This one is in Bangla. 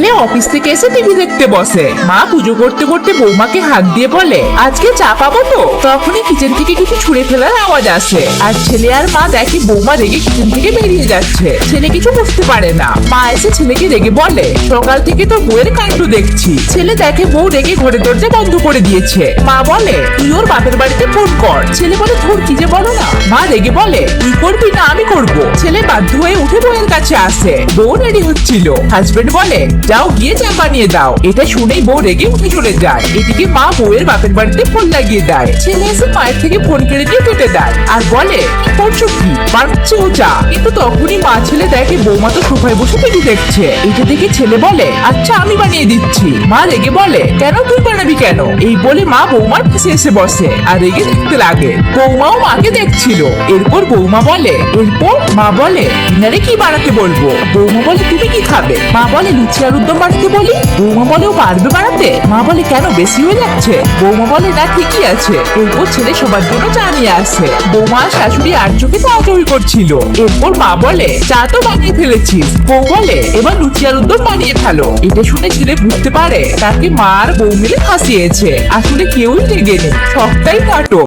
ছেলে অফিস থেকে এসে টিভি দেখতে বসে। মা পুজো করতে করতে বৌমাকে হাত দিয়ে বলে, আজকে চা পাবো তো? তখনই কিচেন থেকে কিছু ছুঁড়ে ফেলার আওয়াজ আসে, আর ছেলে আর মা দেখে বৌমা রেগে কিচেন থেকে বেরিয়ে যাচ্ছে। ছেলে কিছু বুঝতে পারে না। মা এসে ছেলেকে রেগে বলে, সকাল থেকে তো বউয়ের কাণ্ড দেখছি। ছেলে দেখে বউ রেগে ঘরের দরজা বন্ধ করে দিয়েছে। মা বলে, তুই ওর বাপের বাড়িতে ফোন কর। ছেলে বলে, ধর কি যে বলো না। মা রেগে বলে, তুই করবি না আমি করব। ছেলে বাধ্য হয়ে উঠে বউয়ের কাছে আসে। বউ রেডি হচ্ছিল। হাজবেন্ড বলে, যাও গিয়ে চা বানিয়ে দাও। এটা শুনেই বউ রেগে উঠে চলে যায়। এদিকে মা বউয়ের বাপের বাড়িতে ফোন লাগিয়ে দেয়। ছেলে এসে মায়ের থেকে ফোন কেড়ে দিয়ে কেটে দেয় আর বলে, কি করছো কি? বানাচ্ছে ও চা। কিন্তু তখনই মা ছেলে দেখে বৌমা তো সোফায় বসে টিভি দেখছে। এটা দেখে ছেলে বলে, আচ্ছা আমি বানিয়ে দিচ্ছি। মা রেগে বলে, কেন তুই বানাবি কেন? এই বলে মা বৌমার কাছে এসে বসে আর রেগে দেখতে লাগে। বৌমাও মাকে দেখছিল। এরপর বৌমা বলে, এরপর মা বলে, ডিনারে কি বানাতে বলবো? বৌমা বলে, তুমি কি খাবে? মা বলে, লুচি আর উদ্যম বানাতে বলি। বৌমা বলে, ও পারবে বানাতে? মা বলে, কেন বেশি হয়ে যাচ্ছে? বৌমা বলে, না ঠিকই আছে। এরপর ছেলে সবার জন্য চা নিয়ে আসে। বৌমা আর শাশুড়ি আর চোখে চাওয়াচাওয়ি করছিল। এরপর মা বলে, চা তো বানিয়ে ফেলেছিস। বউ বলে, এবার লুচি আর উদ্যম বানিয়ে ফেলো। এটা শুনে ছেলে বুঝতে পারে তাকে মা আর বউ মিলে ফাঁসিয়েছে। আসলে কেউই রেগে নেই, সবটাই নাটক।